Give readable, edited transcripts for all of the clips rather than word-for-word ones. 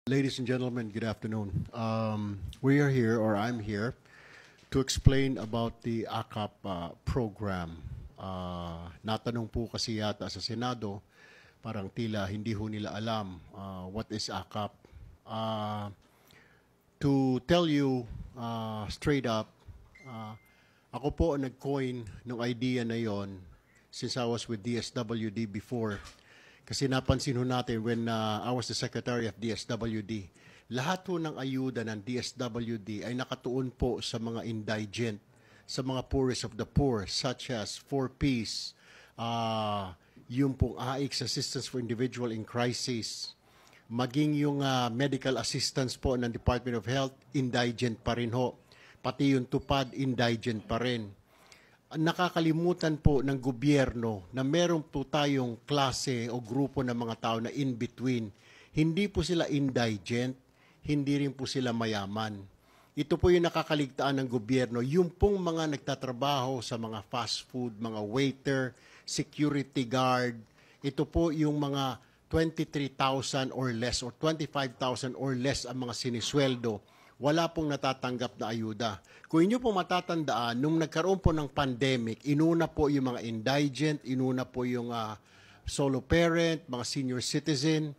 Ladies and gentlemen, good afternoon. We are here, or I'm here, to explain about the AKAP program. Natanong po kasi yata sa Senado, parang tila hindi ho nila alam what is AKAP. To tell you straight up, ako po ang nag-coin ng idea na yon since I was with DSWD before. Kasi napansin ho natin when I was the Secretary of DSWD, lahat ho ng ayuda ng DSWD ay nakatuon po sa mga indigent, sa mga poorest of the poor, such as 4Ps, yung pong AICS, Assistance for Individual in Crisis, maging yung medical assistance po ng Department of Health, indigent pa rin ho. Pati yung tupad, indigent pa rin. Nakakalimutan po ng gobyerno na meron po tayong klase o grupo ng mga tao na in-between. Hindi po sila indigent, hindi rin po sila mayaman. Ito po yung nakakaligtaan ng gobyerno, yung pong mga nagtatrabaho sa mga fast food, mga waiter, security guard, ito po yung mga 23,000 or less or 25,000 or less ang mga sinisweldo. Wala pong natatanggap na ayuda. Kung inyo po matatandaan, nung nagkaroon po ng pandemic, inuna po yung mga indigent, inuna po yung solo parent, mga senior citizen,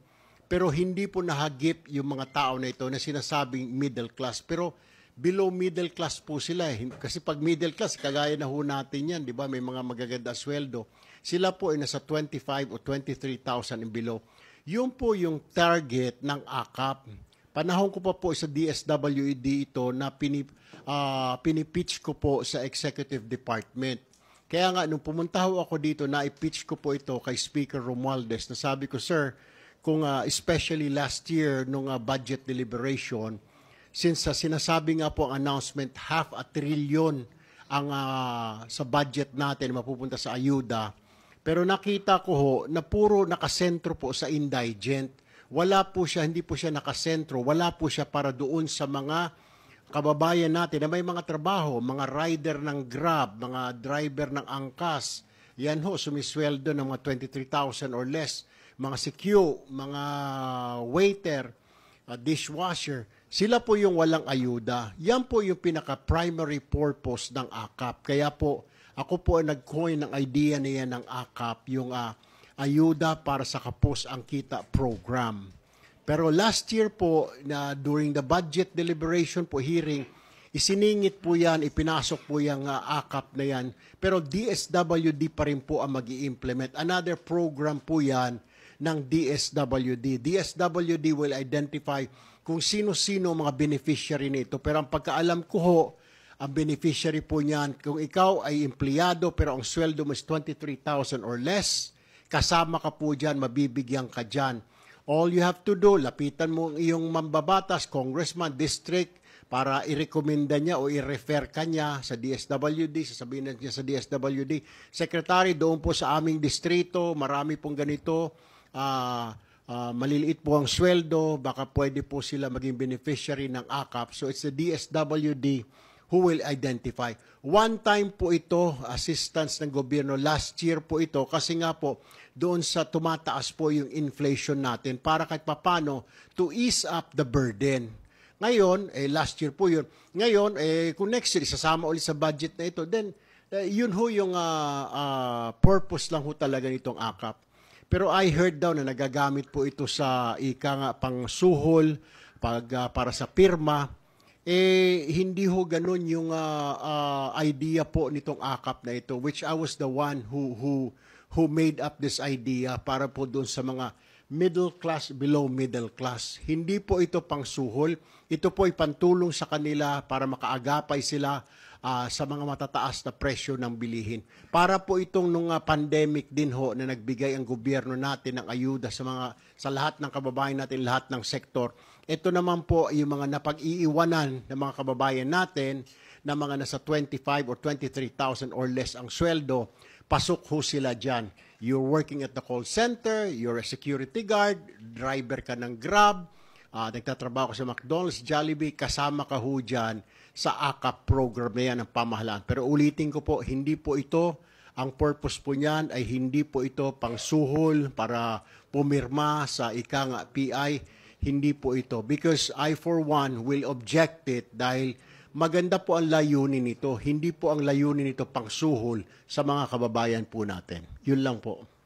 pero hindi po nahagip yung mga tao na ito na sinasabing middle class. Pero below middle class po sila. Kasi pag middle class, kagaya na ho natin yan, di ba? May mga magaganda sweldo. Sila po ay nasa 25 o 23,000 and below. Yun po yung target ng AKAP. Panahon ko pa po sa DSWD ito na pinipitch ko po sa Executive Department. Kaya nga, nung pumunta ho ako dito, na-pitch ko po ito kay Speaker Romualdez na sabi ko, Sir, kung especially last year nung budget deliberation, since sinasabi nga po ang announcement, 500 billion ang sa budget natin mapupunta sa ayuda, pero nakita ko ho na puro nakasentro po sa indigent. Wala po siya, hindi po siya nakasentro, wala po siya para doon sa mga kababayan natin na may mga trabaho, mga rider ng Grab, mga driver ng angkas. Yan ho, sumisweldo ng mga 23,000 or less. Mga CQ, mga waiter, dishwasher. Sila po yung walang ayuda. Yan po yung pinaka-primary purpose ng AKAP. Kaya po, ako po nag-coin ng idea na yan ng AKAP, yung ayuda para sa kapos ang kita program. Pero last year po, during the budget deliberation po, hearing, isiningit po yan, ipinasok po yung AKAP na yan. Pero DSWD pa rin po ang mag-i-implement. Another program po yan ng DSWD. DSWD will identify kung sino-sino mga beneficiary nito. Pero ang pagkaalam ko ho, ang beneficiary po niyan, kung ikaw ay empleyado pero ang sweldo mo is 23,000 or less, kasama ka po dyan, mabibigyan ka dyan. All you have to do, lapitan mo ang iyong mambabatas, congressman, district, para i-recommenda niya o i-refer ka niya sa DSWD, sasabihin niya sa DSWD, Secretary, doon po sa aming distrito, marami pong ganito, maliliit po ang sweldo, baka pwede po sila maging beneficiary ng AKAP. So it's the DSWD who will identify. One time po ito, assistance ng gobyerno, last year po ito, kasi nga po, doon sa tumataas po yung inflation natin para kahit papano to ease up the burden. Ngayon, last year po yun. Ngayon, kung next year, isasama ulit sa budget na ito, then yun ho yung purpose lang ho talaga nitong AKAP. Pero I heard daw na nagagamit po ito sa pang suhol, para sa pirma. Hindi ho ganun yung idea po nitong AKAP na ito, which I was the one who made up this idea para po doon sa mga middle class, below middle class. Hindi po ito pang suhol. Ito po ay pantulong sa kanila para makaagapay sila sa mga matataas na presyo ng bilihin. Para po itong nung pandemic din ho na nagbigay ang gobyerno natin ng ayuda sa lahat ng kababayan natin, lahat ng sektor. Ito naman po yung mga napag-iiwanan ng mga kababayan natin na mga nasa 25 or 23,000 or less ang sweldo, pasok ho sila dyan. You're working at the call center, you're a security guard, driver ka ng Grab, nagtatrabaho ka sa McDonald's, Jollibee, kasama ka ho dyan sa AKAP program na yan ng pamahalaan. Pero ulitin ko po, hindi po ito, ang purpose po niyan ay hindi po ito pang suhol para pumirma sa PI. hindi po ito. Because I for one will object it dahil maganda po ang layunin nito. Hindi po ang layunin nito pangsuhol sa mga kababayan po natin. Yun lang po.